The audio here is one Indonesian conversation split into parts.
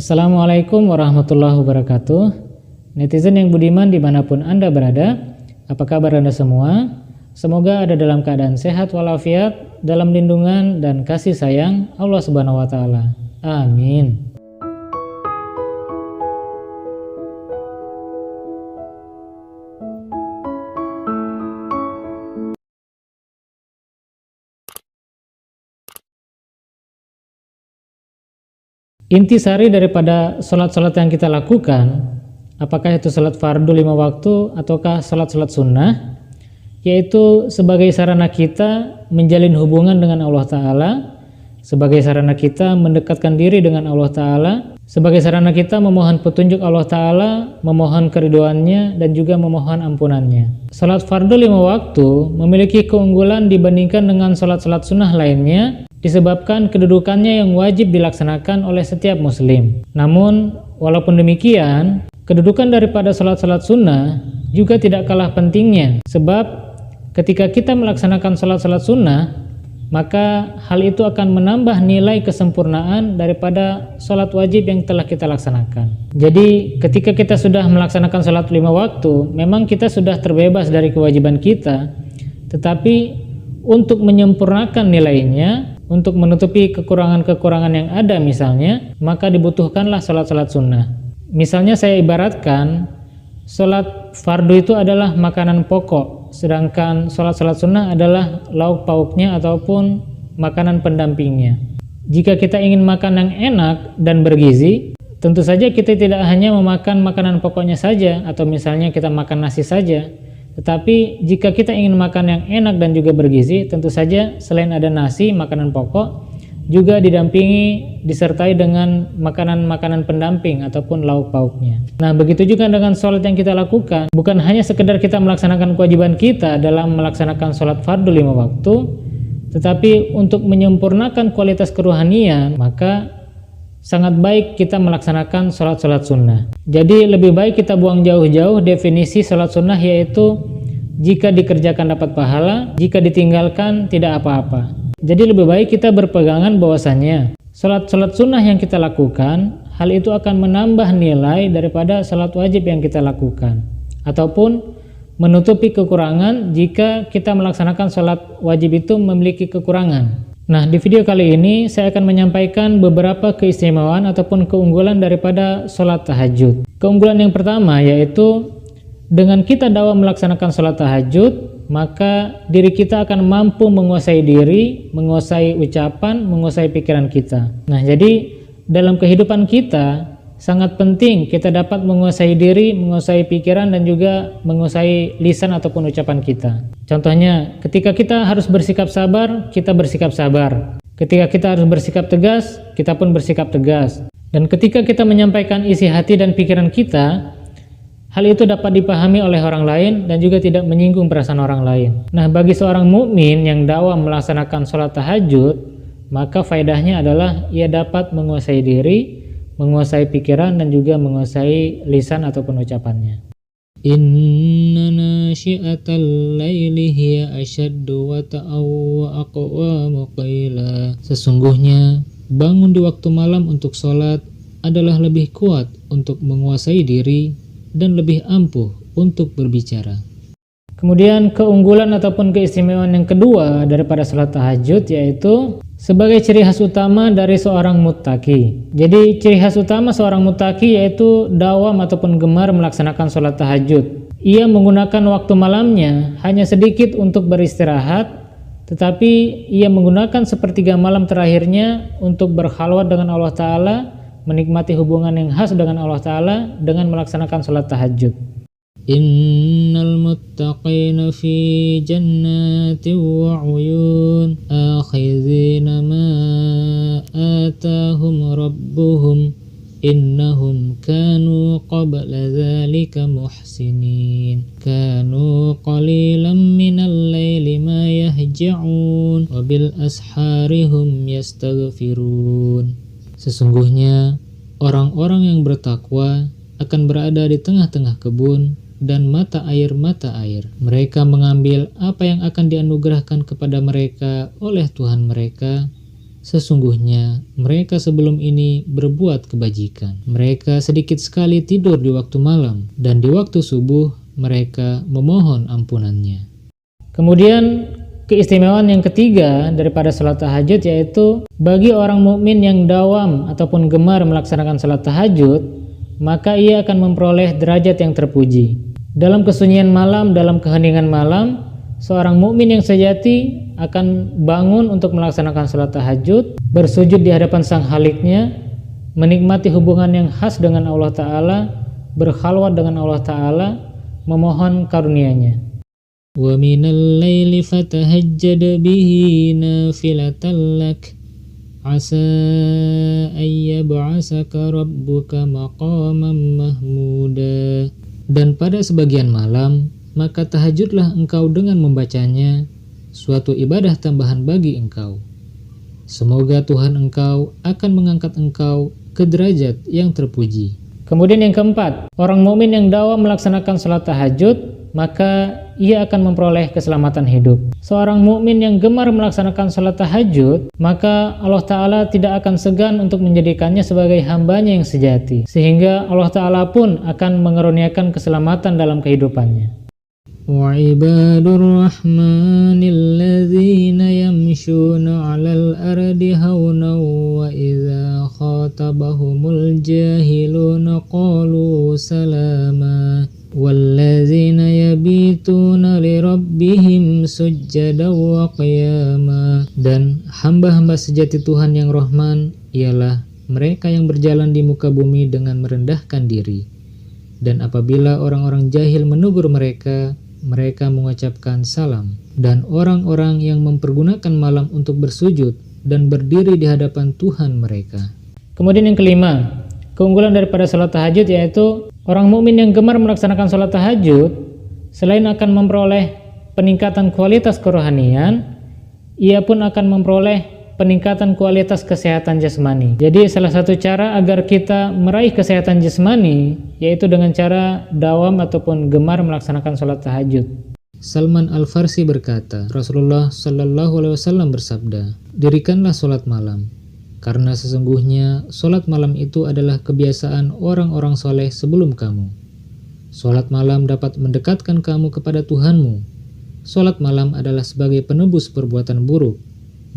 Assalamualaikum warahmatullahi wabarakatuh. Netizen yang budiman dimanapun Anda berada, apa kabar Anda semua? Semoga ada dalam keadaan sehat walafiat, dalam lindungan dan kasih sayang Allah Subhanahu wa Ta'ala. Amin. Intisari daripada sholat-sholat yang kita lakukan, apakah itu sholat fardu 5 waktu ataukah sholat-sholat sunnah, yaitu sebagai sarana kita menjalin hubungan dengan Allah Ta'ala, sebagai sarana kita mendekatkan diri dengan Allah Ta'ala, sebagai sarana kita memohon petunjuk Allah Ta'ala, memohon keriduannya dan juga memohon ampunannya. Sholat fardu 5 waktu memiliki keunggulan dibandingkan dengan sholat-sholat sunnah lainnya, disebabkan kedudukannya yang wajib dilaksanakan oleh setiap muslim. Namun, walaupun demikian, kedudukan daripada sholat-sholat sunnah juga tidak kalah pentingnya. Sebab, ketika kita melaksanakan sholat-sholat sunnah, maka hal itu akan menambah nilai kesempurnaan daripada sholat wajib yang telah kita laksanakan. Jadi, ketika kita sudah melaksanakan sholat 5 waktu, memang kita sudah terbebas dari kewajiban kita, tetapi untuk menyempurnakan nilainya, untuk menutupi kekurangan-kekurangan yang ada misalnya, maka dibutuhkanlah sholat-sholat sunnah. Misalnya saya ibaratkan, sholat fardu itu adalah makanan pokok, sedangkan sholat-sholat sunnah adalah lauk pauknya ataupun makanan pendampingnya. Jika kita ingin makan yang enak dan bergizi, tentu saja kita tidak hanya memakan makanan pokoknya saja, atau misalnya kita makan nasi saja. Tetapi jika kita ingin makan yang enak dan juga bergizi, tentu saja selain ada nasi, makanan pokok, juga didampingi, disertai dengan makanan-makanan pendamping ataupun lauk pauknya. Nah, begitu juga dengan sholat yang kita lakukan. Bukan hanya sekedar kita melaksanakan kewajiban kita dalam melaksanakan sholat fardu 5 waktu, tetapi untuk menyempurnakan kualitas keruhanian, maka sangat baik kita melaksanakan sholat-sholat sunnah. Jadi lebih baik kita buang jauh-jauh definisi sholat sunnah, yaitu jika dikerjakan dapat pahala, jika ditinggalkan tidak apa-apa. Jadi lebih baik kita berpegangan bahwasanya sholat-sholat sunnah yang kita lakukan, hal itu akan menambah nilai daripada sholat wajib yang kita lakukan, ataupun menutupi kekurangan jika kita melaksanakan sholat wajib itu memiliki kekurangan. Nah, di video kali ini saya akan menyampaikan beberapa keistimewaan ataupun keunggulan daripada sholat tahajud. Keunggulan yang pertama yaitu dengan kita dakwam melaksanakan sholat tahajud, maka diri kita akan mampu menguasai diri, menguasai ucapan, menguasai pikiran kita. Nah, jadi dalam kehidupan kita sangat penting kita dapat menguasai diri, menguasai pikiran dan juga menguasai lisan ataupun ucapan kita. Contohnya, ketika kita harus bersikap sabar, kita bersikap sabar. Ketika kita harus bersikap tegas, kita pun bersikap tegas. Dan ketika kita menyampaikan isi hati dan pikiran kita, hal itu dapat dipahami oleh orang lain dan juga tidak menyinggung perasaan orang lain. Nah, bagi seorang mukmin yang dakwam melaksanakan sholat tahajud, maka faedahnya adalah ia dapat menguasai diri, menguasai pikiran dan juga menguasai lisan ataupun ucapannya. Inna nasyi'atal laili hiya asyaddu wata'aw wa aqwamu qila. Sesungguhnya bangun di waktu malam untuk sholat adalah lebih kuat untuk menguasai diri dan lebih ampuh untuk berbicara. Kemudian keunggulan ataupun keistimewaan yang kedua daripada sholat tahajud yaitu sebagai ciri khas utama dari seorang muttaqi. Jadi ciri khas utama seorang muttaqi yaitu dawam ataupun gemar melaksanakan sholat tahajud. Ia menggunakan waktu malamnya hanya sedikit untuk beristirahat, tetapi ia menggunakan sepertiga malam terakhirnya untuk berkhalwat dengan Allah Ta'ala, menikmati hubungan yang khas dengan Allah Ta'ala dengan melaksanakan sholat tahajud. Innal muttaqina fi jannatin wa uyun akhidhina ma atahum rabbuhum innahum kanu qabla dhalika muhsinin kanu qalilan minal layli ma yahja'un wa bil asharihum yastaghfirun. Sesungguhnya orang-orang yang bertakwa akan berada di tengah-tengah kebun dan mata air. Mereka mengambil apa yang akan dianugerahkan kepada mereka oleh Tuhan mereka Sesungguhnya mereka sebelum ini berbuat kebajikan. Mereka sedikit sekali tidur di waktu malam, dan di waktu subuh mereka memohon ampunannya. Kemudian keistimewaan yang ketiga daripada salat tahajud yaitu bagi orang mukmin yang dawam ataupun gemar melaksanakan salat tahajud, maka ia akan memperoleh derajat yang terpuji. Dalam kesunyian malam, dalam keheningan malam, seorang mukmin yang sejati akan bangun untuk melaksanakan salat tahajud, bersujud di hadapan sang Khaliknya, menikmati hubungan yang khas dengan Allah Ta'ala, berkhalwat dengan Allah Ta'ala, memohon karunia-Nya. Wa minal laili fatahajjad bihi nafilatan lak asa ayyab'asaka rabbuka maqaman mahmuda. Dan pada sebagian malam, maka tahajudlah engkau dengan membacanya, suatu ibadah tambahan bagi engkau. Semoga Tuhan engkau akan mengangkat engkau ke derajat yang terpuji. Kemudian yang keempat, orang mukmin yang dawam melaksanakan salat tahajud, maka ia akan memperoleh keselamatan hidup. Seorang mukmin yang gemar melaksanakan salat tahajud, maka Allah Ta'ala tidak akan segan untuk menjadikannya sebagai hambanya yang sejati, sehingga Allah Ta'ala pun akan mengaruniakan keselamatan dalam kehidupannya. وَعِبَادُ الرَّحْمَنِ الَّذِينَ يَمْشُونَ عَلَى الْأَرْضِ هَوْنًا وَإِذَا خَاطَبَهُمُ الْجَاهِلُونَ قَالُوا سَلَامًا وَالَّذِينَ يَبِيتُونَ لِرَبِّهِمْ سُجَّدًا وَقِيَامًا. Dan hamba-hamba sejati Tuhan yang Rahman ialah mereka yang berjalan di muka bumi dengan merendahkan diri. Dan apabila orang-orang jahil menegur mereka, mereka mengucapkan salam. Dan orang-orang yang mempergunakan malam untuk bersujud dan berdiri di hadapan Tuhan mereka. Kemudian yang kelima, keunggulan daripada salat tahajud yaitu orang mukmin yang gemar melaksanakan salat tahajud, selain akan memperoleh peningkatan kualitas kerohanian, ia pun akan memperoleh peningkatan kualitas kesehatan jasmani. Jadi salah satu cara agar kita meraih kesehatan jasmani yaitu dengan cara dawam ataupun gemar melaksanakan salat tahajud. Salman Al-Farsi berkata, Rasulullah Shallallahu Alaihi Wasallam bersabda, dirikanlah salat malam, karena sesungguhnya salat malam itu adalah kebiasaan orang-orang soleh sebelum kamu. Salat malam dapat mendekatkan kamu kepada Tuhanmu. Salat malam adalah sebagai penebus perbuatan buruk,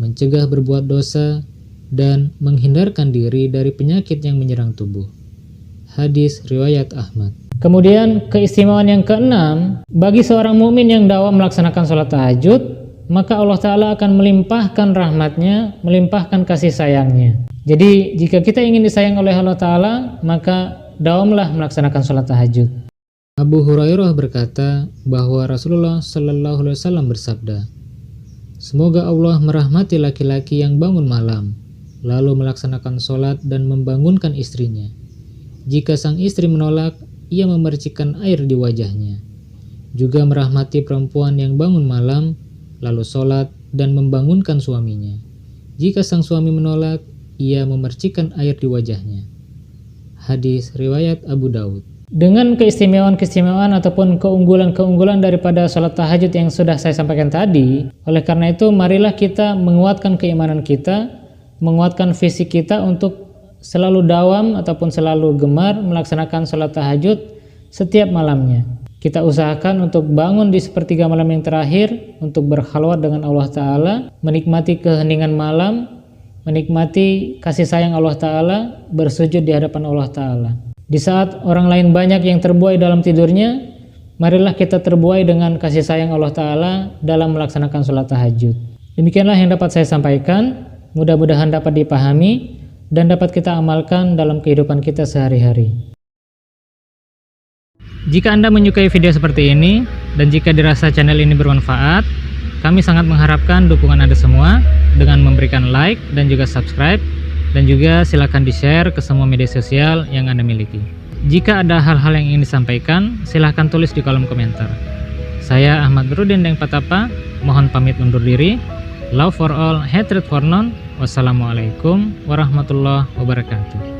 mencegah berbuat dosa, dan menghindarkan diri dari penyakit yang menyerang tubuh. Hadis riwayat Ahmad. Kemudian keistimewaan yang keenam, bagi seorang mukmin yang dawam melaksanakan salat tahajud, maka Allah Ta'ala akan melimpahkan rahmatnya, melimpahkan kasih sayangnya. Jadi jika kita ingin disayang oleh Allah Ta'ala, maka dawamlah melaksanakan salat tahajud. Abu Hurairah berkata bahwa Rasulullah Shallallahu Alaihi Wasallam bersabda, semoga Allah merahmati laki-laki yang bangun malam, lalu melaksanakan sholat dan membangunkan istrinya. Jika sang istri menolak, ia memercikkan air di wajahnya. Juga merahmati perempuan yang bangun malam, lalu sholat dan membangunkan suaminya. Jika sang suami menolak, ia memercikkan air di wajahnya. Hadis riwayat Abu Daud. Dengan keistimewaan-keistimewaan ataupun keunggulan-keunggulan daripada salat tahajud yang sudah saya sampaikan tadi, oleh karena itu marilah kita menguatkan keimanan kita, menguatkan fisik kita untuk selalu dawam ataupun selalu gemar melaksanakan salat tahajud setiap malamnya. Kita usahakan untuk bangun di sepertiga malam yang terakhir untuk berkhalwat dengan Allah Ta'ala, menikmati keheningan malam, menikmati kasih sayang Allah Ta'ala, bersujud di hadapan Allah Ta'ala. Di saat orang lain banyak yang terbuai dalam tidurnya, marilah kita terbuai dengan kasih sayang Allah Ta'ala dalam melaksanakan sholat tahajud. Demikianlah yang dapat saya sampaikan, mudah-mudahan dapat dipahami dan dapat kita amalkan dalam kehidupan kita sehari-hari. Jika Anda menyukai video seperti ini, dan jika dirasa channel ini bermanfaat, kami sangat mengharapkan dukungan Anda semua dengan memberikan like dan juga subscribe, dan juga silakan di-share ke semua media sosial yang Anda miliki. Jika ada hal-hal yang ingin disampaikan, silahkan tulis di kolom komentar. Saya Ahmad Nurudin Deng Patapa, mohon pamit undur diri. Love for all, hatred for none. Wassalamualaikum warahmatullahi wabarakatuh.